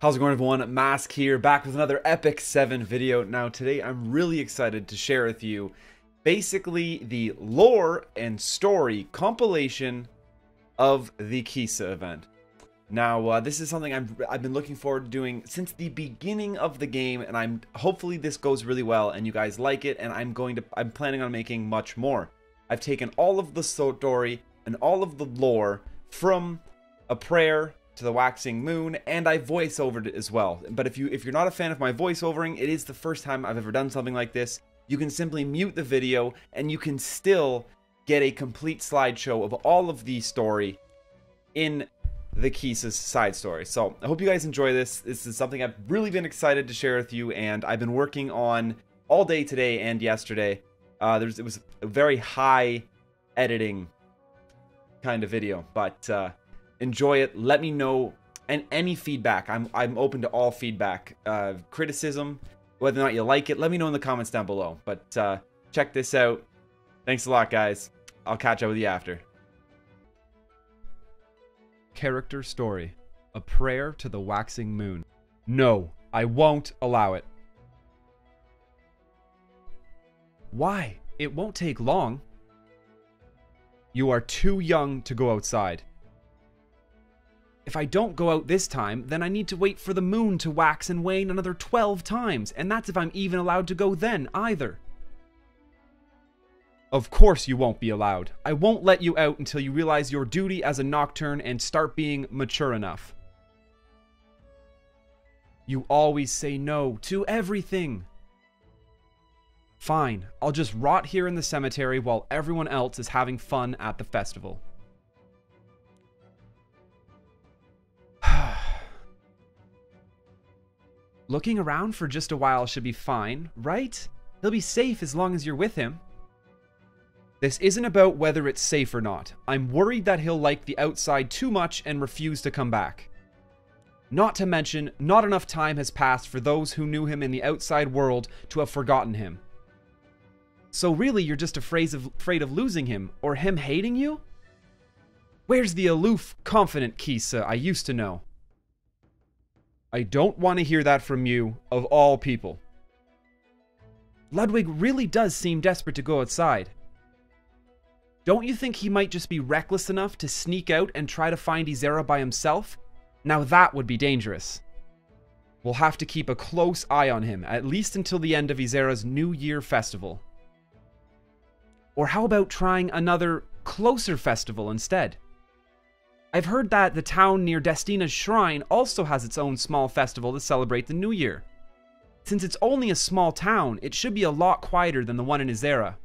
How's it going, everyone? Mask here, back with another Epic 7 video. Now today I'm really excited to share with you basically the lore and story compilation of the Kise event. Now this is something I've been looking forward to doing since the beginning of the game, and hopefully this goes really well and you guys like it, and I'm planning on making much more. I've taken all of the story and all of the lore from A Prayer to the Waxing Moon, and I voiceovered it as well. But if you're not a fan of my voiceovering, it is the first time I've ever done something like this. You can simply mute the video and you can still get a complete slideshow of all of the story in the Kise's side story. So I hope you guys enjoy this. This is something I've really been excited to share with you, and I've been working on all day today and yesterday. It was a very high editing kind of video, but enjoy it. Let me know, and any feedback. I'm open to all feedback, criticism, whether or not you like it. Let me know in the comments down below. But check this out. Thanks a lot, guys. I'll catch up with you after. Character story: A Prayer to the Waxing Moon. No, I won't allow it. Why? It won't take long. You are too young to go outside. If I don't go out this time, then I need to wait for the moon to wax and wane another 12 times, and that's if I'm even allowed to go then, either. Of course you won't be allowed. I won't let you out until you realize your duty as a nocturne and start being mature enough. You always say no to everything. Fine, I'll just rot here in the cemetery while everyone else is having fun at the festival. Looking around for just a while should be fine, right? He'll be safe as long as you're with him. This isn't about whether it's safe or not. I'm worried that he'll like the outside too much and refuse to come back. Not to mention, not enough time has passed for those who knew him in the outside world to have forgotten him. So really, you're just afraid of losing him, or him hating you? Where's the aloof, confident Kise I used to know? I don't want to hear that from you, of all people. Ludwig really does seem desperate to go outside. Don't you think he might just be reckless enough to sneak out and try to find Izera by himself? Now that would be dangerous. We'll have to keep a close eye on him, at least until the end of Izera's New Year festival. Or how about trying another, closer festival instead? I've heard that the town near Destina's shrine also has its own small festival to celebrate the New Year. Since it's only a small town, it should be a lot quieter than the one in Izera.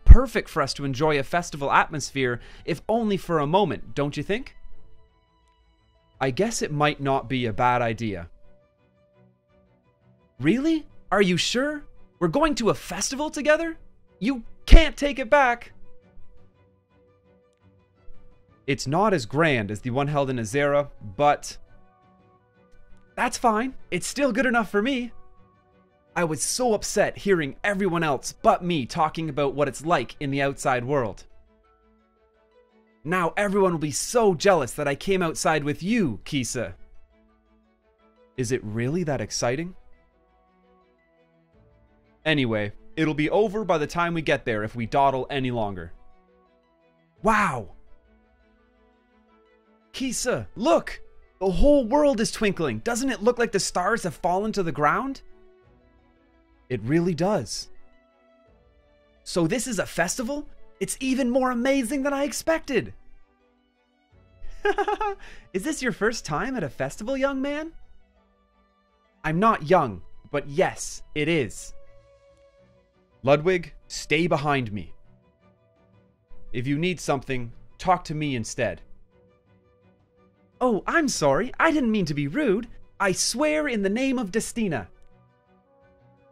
Perfect for us to enjoy a festival atmosphere, if only for a moment, don't you think? I guess it might not be a bad idea. Really? Are you sure? We're going to a festival together? You can't take it back! It's not as grand as the one held in Izera, but that's fine. It's still good enough for me. I was so upset hearing everyone else but me talking about what it's like in the outside world. Now everyone will be so jealous that I came outside with you, Kise. Is it really that exciting? Anyway, it'll be over by the time we get there if we dawdle any longer. Wow! Kise, look! The whole world is twinkling. Doesn't it look like the stars have fallen to the ground? It really does. So this is a festival? It's even more amazing than I expected. Is this your first time at a festival, young man? I'm not young, but yes, it is. Ludwig, stay behind me. If you need something, talk to me instead. Oh, I'm sorry. I didn't mean to be rude. I swear in the name of Destina.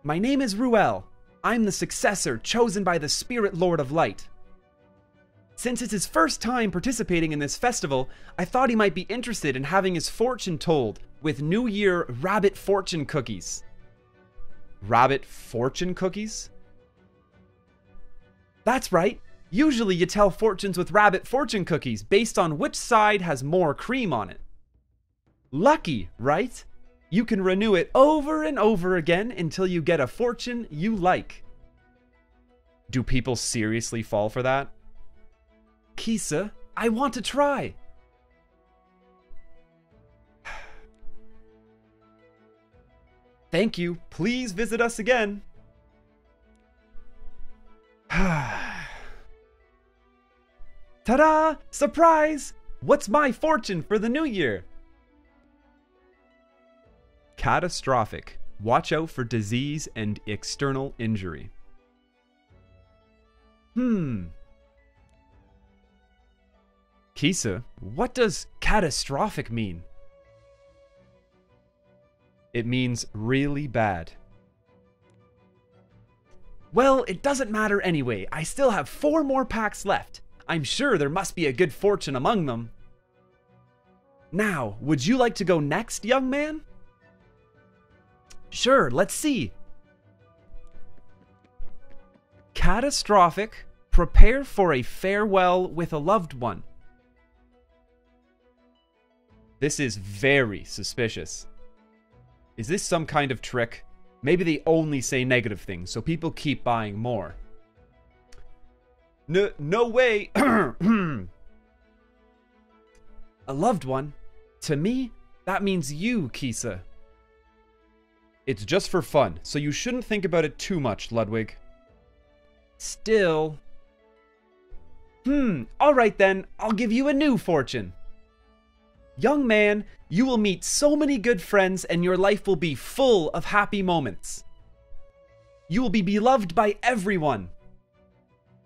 My name is Ruel. I'm the successor chosen by the Spirit Lord of Light. Since it's his first time participating in this festival, I thought he might be interested in having his fortune told with New Year rabbit fortune cookies. Rabbit fortune cookies? That's right. Usually you tell fortunes with rabbit fortune cookies based on which side has more cream on it. Lucky, right? You can renew it over and over again until you get a fortune you like. Do people seriously fall for that? Kise, I want to try. Thank you. Please visit us again. Ta-da! Surprise! What's my fortune for the new year? Catastrophic. Watch out for disease and external injury. Kise, what does catastrophic mean? It means really bad. Well, it doesn't matter anyway. I still have 4 more packs left. I'm sure there must be a good fortune among them. Now, would you like to go next, young man? Sure, let's see. Catastrophic. Prepare for a farewell with a loved one. This is very suspicious. Is this some kind of trick? Maybe they only say negative things, so people keep buying more. No way. A loved one? To me, that means you, Kise. It's just for fun, so you shouldn't think about it too much, Ludwig. Still. Alright then, I'll give you a new fortune. Young man, you will meet so many good friends and your life will be full of happy moments. You will be beloved by everyone.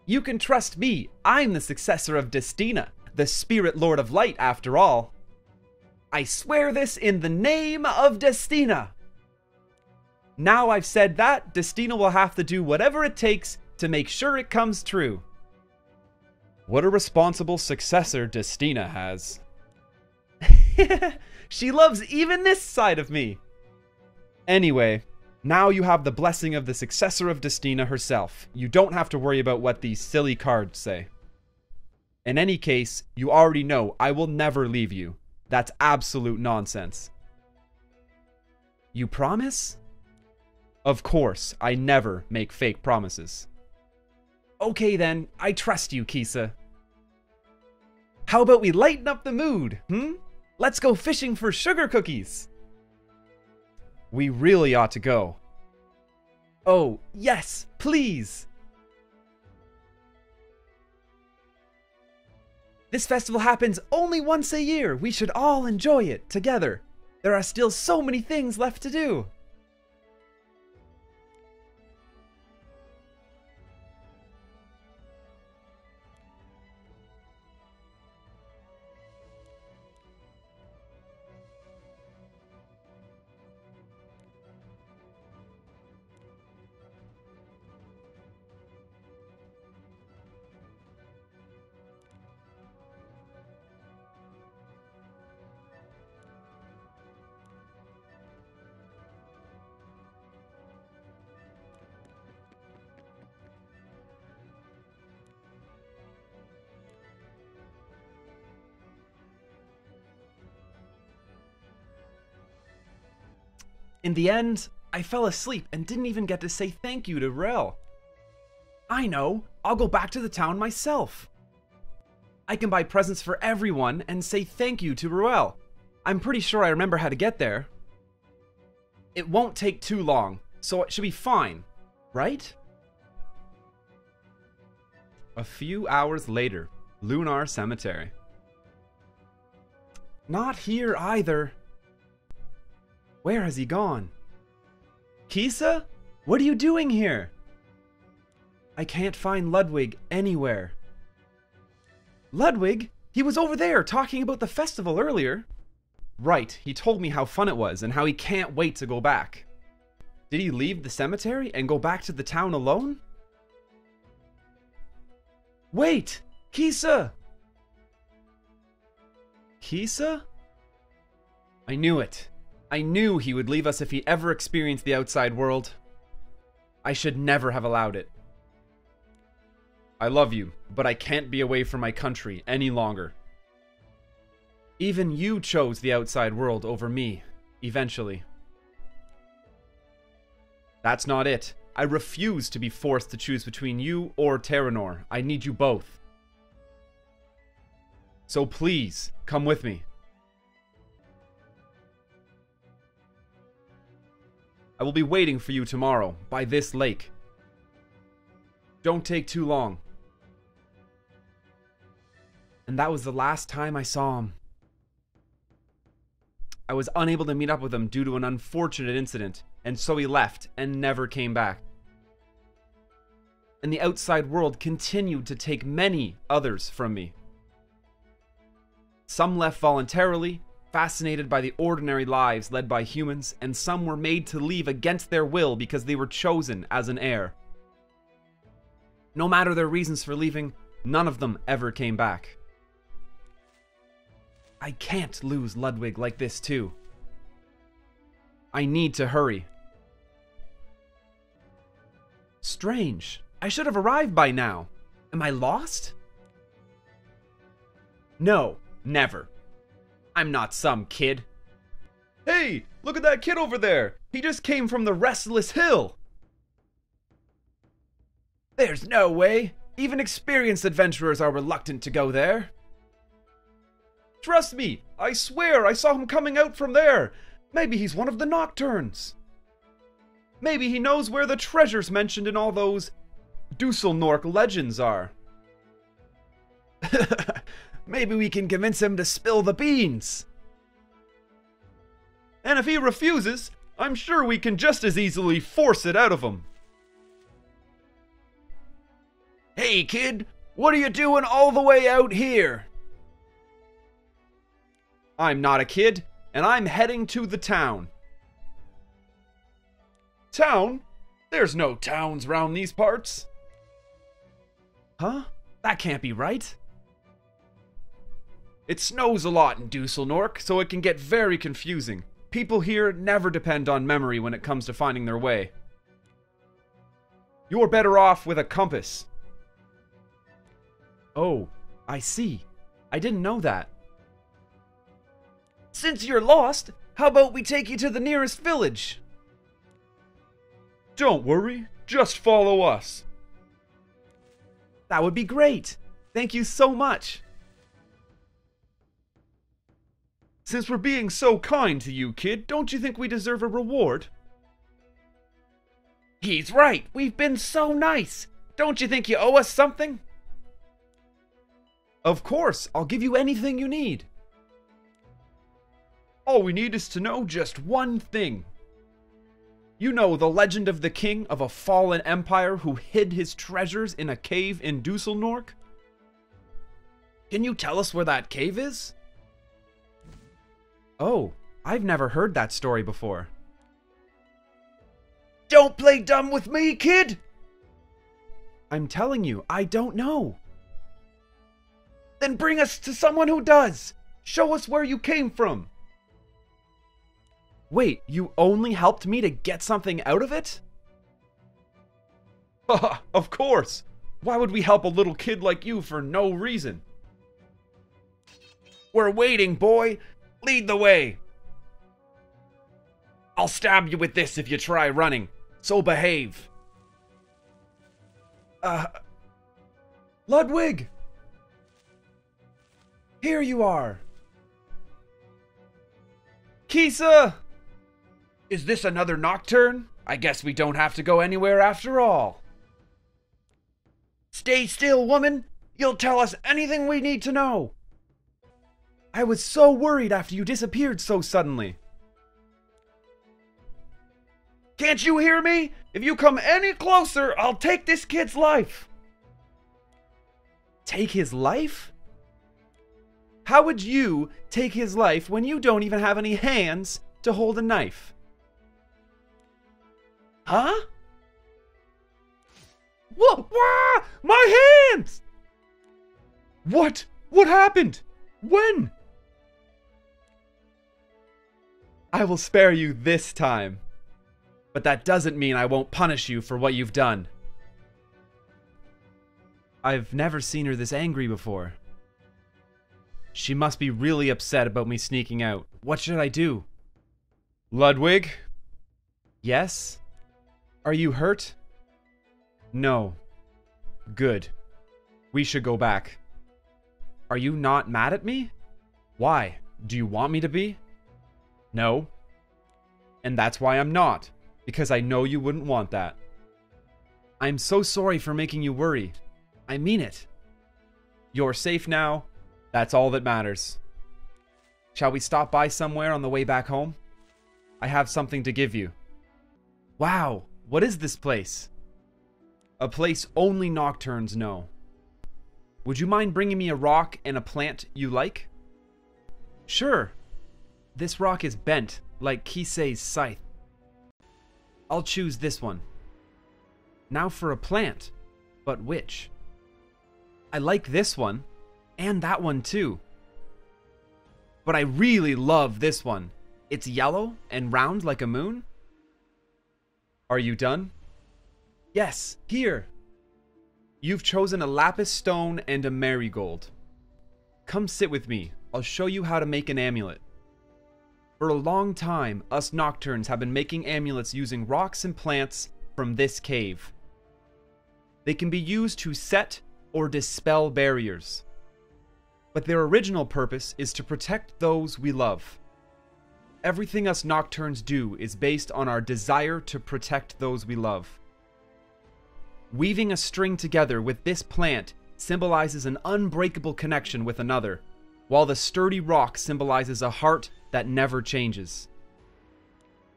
You can trust me, I'm the successor of Destina, the Spirit Lord of Light after all. I swear this in the name of Destina. Now I've said that, Destina will have to do whatever it takes to make sure it comes true. What a responsible successor Destina has. She loves even this side of me. Anyway, now you have the blessing of the successor of Destina herself. You don't have to worry about what these silly cards say. In any case, you already know I will never leave you. That's absolute nonsense. You promise? Of course, I never make fake promises. Okay then, I trust you, Kise. How about we lighten up the mood, Let's go fishing for sugar cookies. We really ought to go. Oh, yes, please. This festival happens only once a year. We should all enjoy it together. There are still so many things left to do. In the end, I fell asleep and didn't even get to say thank you to Rel. I know, I'll go back to the town myself. I can buy presents for everyone and say thank you to Ruel. I'm pretty sure I remember how to get there. It won't take too long, so it should be fine, right? A few hours later, Lunar Cemetery. Not here either. Where has he gone? Kise? What are you doing here? I can't find Ludwig anywhere. Ludwig? He was over there talking about the festival earlier. Right, he told me how fun it was and how he can't wait to go back. Did he leave the cemetery and go back to the town alone? Wait! Kise! Kise? I knew it. I knew he would leave us if he ever experienced the outside world. I should never have allowed it. I love you, but I can't be away from my country any longer. Even you chose the outside world over me, eventually. That's not it. I refuse to be forced to choose between you or Terranor. I need you both. So please, come with me. I will be waiting for you tomorrow, by this lake. Don't take too long. And that was the last time I saw him. I was unable to meet up with him due to an unfortunate incident, and so he left and never came back. And the outside world continued to take many others from me. Some left voluntarily, fascinated by the ordinary lives led by humans, and some were made to leave against their will because they were chosen as an heir. No matter their reasons for leaving, none of them ever came back. I can't lose Ludwig like this too. I need to hurry. Strange. I should have arrived by now. Am I lost? No, never. I'm not some kid. Hey, look at that kid over there. He just came from the Restless Hill. There's no way. Even experienced adventurers are reluctant to go there. Trust me, I swear I saw him coming out from there. Maybe he's one of the Nocturnes. Maybe he knows where the treasures mentioned in all those Dusselnork legends are. Maybe we can convince him to spill the beans. And if he refuses, I'm sure we can just as easily force it out of him. Hey kid, what are you doing all the way out here? I'm not a kid, and I'm heading to the town. Town? There's no towns round these parts. Huh? That can't be right. It snows a lot in Dusselnork, so it can get very confusing. People here never depend on memory when it comes to finding their way. You're better off with a compass. Oh, I see. I didn't know that. Since you're lost, how about we take you to the nearest village? Don't worry, just follow us. That would be great. Thank you so much. Since we're being so kind to you, kid, don't you think we deserve a reward? He's right. We've been so nice. Don't you think you owe us something? Of course. I'll give you anything you need. All we need is to know just one thing. You know the legend of the king of a fallen empire who hid his treasures in a cave in Dusselnork? Can you tell us where that cave is? Oh, I've never heard that story before. Don't play dumb with me, kid! I'm telling you, I don't know. Then bring us to someone who does. Show us where you came from. Wait, you only helped me to get something out of it? Haha, of course. Why would we help a little kid like you for no reason? We're waiting, boy. Lead the way. I'll stab you with this if you try running, so behave. Ludwig! Here you are. Kise! Is this another Nocturne? I guess we don't have to go anywhere after all. Stay still, woman. You'll tell us anything we need to know. I was so worried after you disappeared so suddenly. Can't you hear me? If you come any closer, I'll take this kid's life. Take his life? How would you take his life when you don't even have any hands to hold a knife? Huh? Whoa! Wah! My hands! What? What happened? When? I will spare you this time. But that doesn't mean I won't punish you for what you've done. I've never seen her this angry before. She must be really upset about me sneaking out. What should I do? Ludwig? Yes? Are you hurt? No. Good. We should go back. Are you not mad at me? Why? Do you want me to be? No. And that's why I'm not. Because I know you wouldn't want that. I'm so sorry for making you worry. I mean it. You're safe now. That's all that matters. Shall we stop by somewhere on the way back home? I have something to give you. Wow, what is this place? A place only Nocturnes know. Would you mind bringing me a rock and a plant you like? Sure. This rock is bent, like Kise's scythe. I'll choose this one. Now for a plant. But which? I like this one, and that one too. But I really love this one. It's yellow and round like a moon. Are you done? Yes, here. You've chosen a lapis stone and a marigold. Come sit with me. I'll show you how to make an amulet. For a long time, us Nocturnes have been making amulets using rocks and plants from this cave. They can be used to set or dispel barriers. But their original purpose is to protect those we love. Everything us Nocturnes do is based on our desire to protect those we love. Weaving a string together with this plant symbolizes an unbreakable connection with another, while the sturdy rock symbolizes a heart that never changes.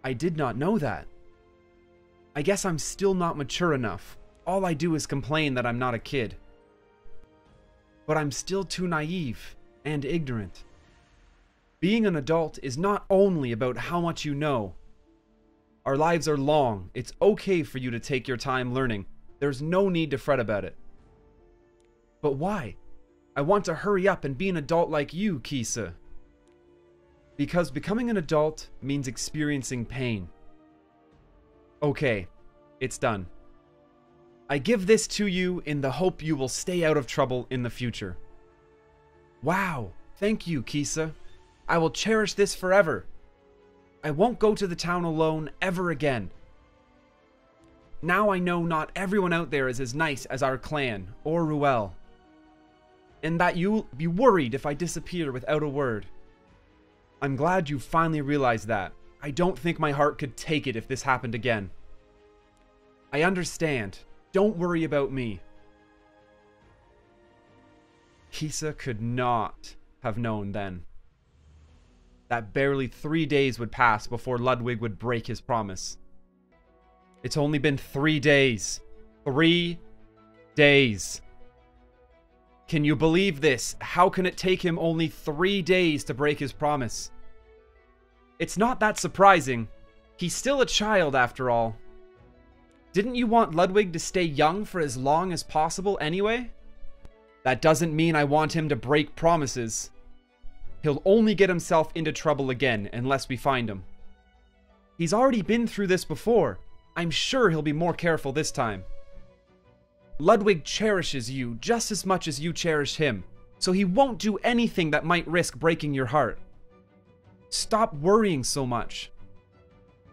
I did not know that. I guess I'm still not mature enough. All I do is complain that I'm not a kid. But I'm still too naive and ignorant. Being an adult is not only about how much you know. Our lives are long. It's okay for you to take your time learning. There's no need to fret about it. But why? I want to hurry up and be an adult like you, Kise. Because becoming an adult means experiencing pain. Okay, it's done. I give this to you in the hope you will stay out of trouble in the future. Wow, thank you, Kise. I will cherish this forever. I won't go to the town alone ever again. Now I know not everyone out there is as nice as our clan, or Ruel. And that you'll be worried if I disappear without a word. I'm glad you finally realized that. I don't think my heart could take it if this happened again. I understand. Don't worry about me. Kise could not have known then that barely 3 days would pass before Ludwig would break his promise. It's only been 3 days. 3 days. Can you believe this? How can it take him only 3 days to break his promise? It's not that surprising. He's still a child after all. Didn't you want Ludwig to stay young for as long as possible anyway? That doesn't mean I want him to break promises. He'll only get himself into trouble again unless we find him. He's already been through this before. I'm sure he'll be more careful this time. Ludwig cherishes you just as much as you cherish him, so he won't do anything that might risk breaking your heart. Stop worrying so much.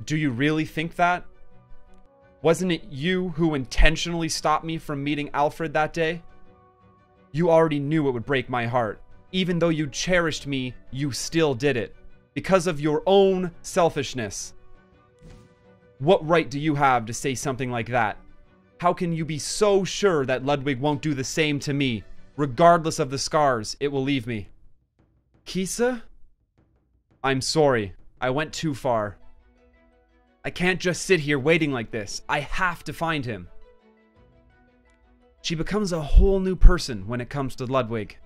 Do you really think that? Wasn't it you who intentionally stopped me from meeting Alfred that day? You already knew it would break my heart. Even though you cherished me, you still did it. Because of your own selfishness. What right do you have to say something like that? How can you be so sure that Ludwig won't do the same to me, regardless of the scars it will leave me? Kise? I'm sorry. I went too far. I can't just sit here waiting like this. I have to find him. She becomes a whole new person when it comes to Ludwig.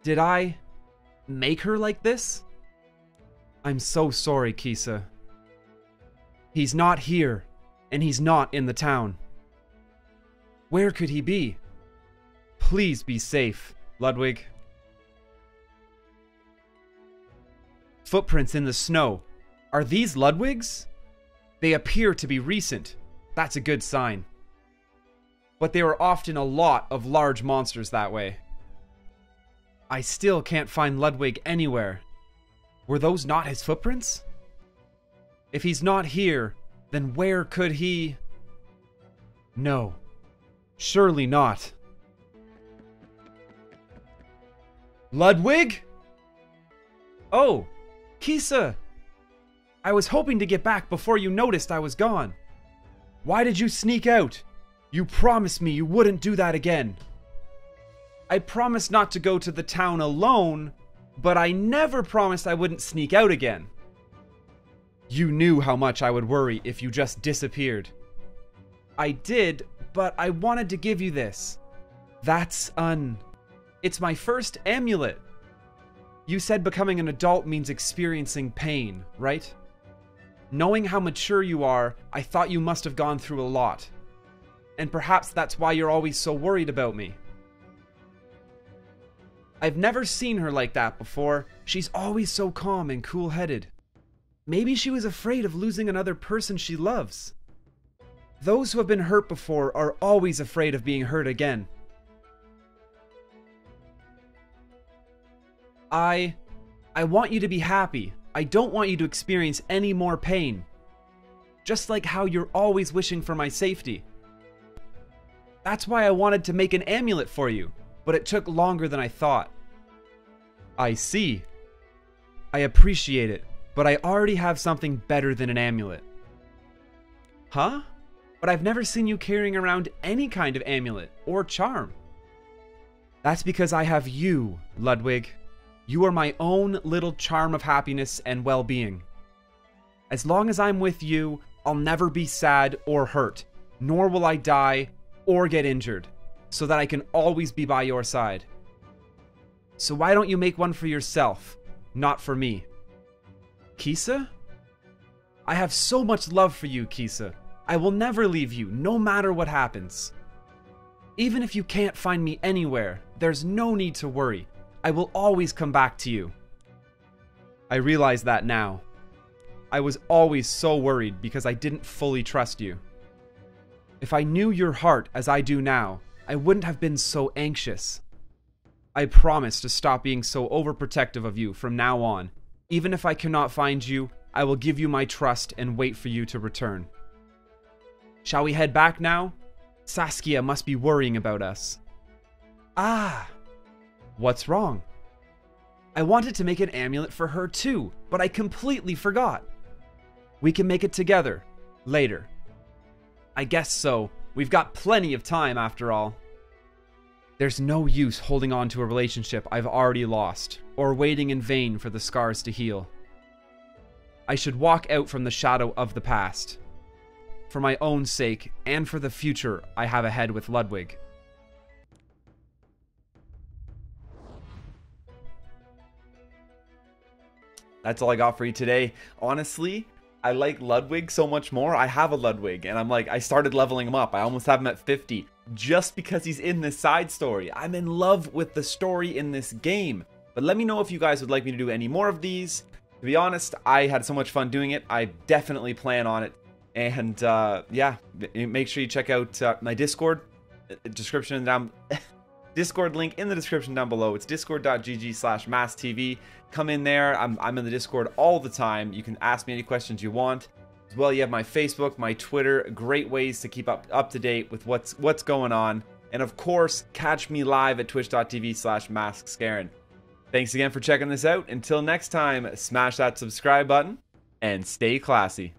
Did I make her like this? I'm so sorry, Kise. He's not here, and he's not in the town. Where could he be? Please be safe, Ludwig. Footprints in the snow. Are these Ludwig's? They appear to be recent. That's a good sign. But there are often a lot of large monsters that way. I still can't find Ludwig anywhere. Were those not his footprints? If he's not here, then where could he... No. Surely not. Ludwig? Oh, Kise! I was hoping to get back before you noticed I was gone. Why did you sneak out? You promised me you wouldn't do that again. I promised not to go to the town alone, but I never promised I wouldn't sneak out again. You knew how much I would worry if you just disappeared. I did, but I wanted to give you this. It's my first amulet. You said becoming an adult means experiencing pain, right? Knowing how mature you are, I thought you must have gone through a lot. And perhaps that's why you're always so worried about me. I've never seen her like that before. She's always so calm and cool-headed. Maybe she was afraid of losing another person she loves. Those who have been hurt before are always afraid of being hurt again. I want you to be happy. I don't want you to experience any more pain. Just like how you're always wishing for my safety. That's why I wanted to make an amulet for you, but it took longer than I thought. I see. I appreciate it, but I already have something better than an amulet. Huh? But I've never seen you carrying around any kind of amulet or charm. That's because I have you, Ludwig. You are my own little charm of happiness and well-being. As long as I'm with you, I'll never be sad or hurt, nor will I die or get injured, so that I can always be by your side. So why don't you make one for yourself, not for me? Kise? I have so much love for you, Kise. I will never leave you, no matter what happens. Even if you can't find me anywhere, there's no need to worry. I will always come back to you. I realize that now. I was always so worried because I didn't fully trust you. If I knew your heart as I do now, I wouldn't have been so anxious. I promise to stop being so overprotective of you from now on. Even if I cannot find you, I will give you my trust and wait for you to return. Shall we head back now? Saskia must be worrying about us. Ah! What's wrong? I wanted to make an amulet for her too, but I completely forgot. We can make it together, later. I guess so. We've got plenty of time after all. There's no use holding on to a relationship I've already lost, or waiting in vain for the scars to heal. I should walk out from the shadow of the past. For my own sake, and for the future I have ahead with Ludwig. That's all I got for you today. Honestly, I like Ludwig so much more. I have a Ludwig, and I started leveling him up. I almost have him at 50, just because he's in this side story. I'm in love with the story in this game. But let me know if you guys would like me to do any more of these. To be honest, I had so much fun doing it. I definitely plan on it. And yeah, make sure you check out my Discord description down. Discord link in the description down below. It's discord.gg/masktv. Come in there. I'm in the Discord all the time. You can ask me any questions you want. As well, you have my Facebook, my Twitter. Great ways to keep up to date with what's going on. And of course, catch me live at twitch.tv/MasKScarin. Thanks again for checking this out. Until next time, smash that subscribe button and stay classy.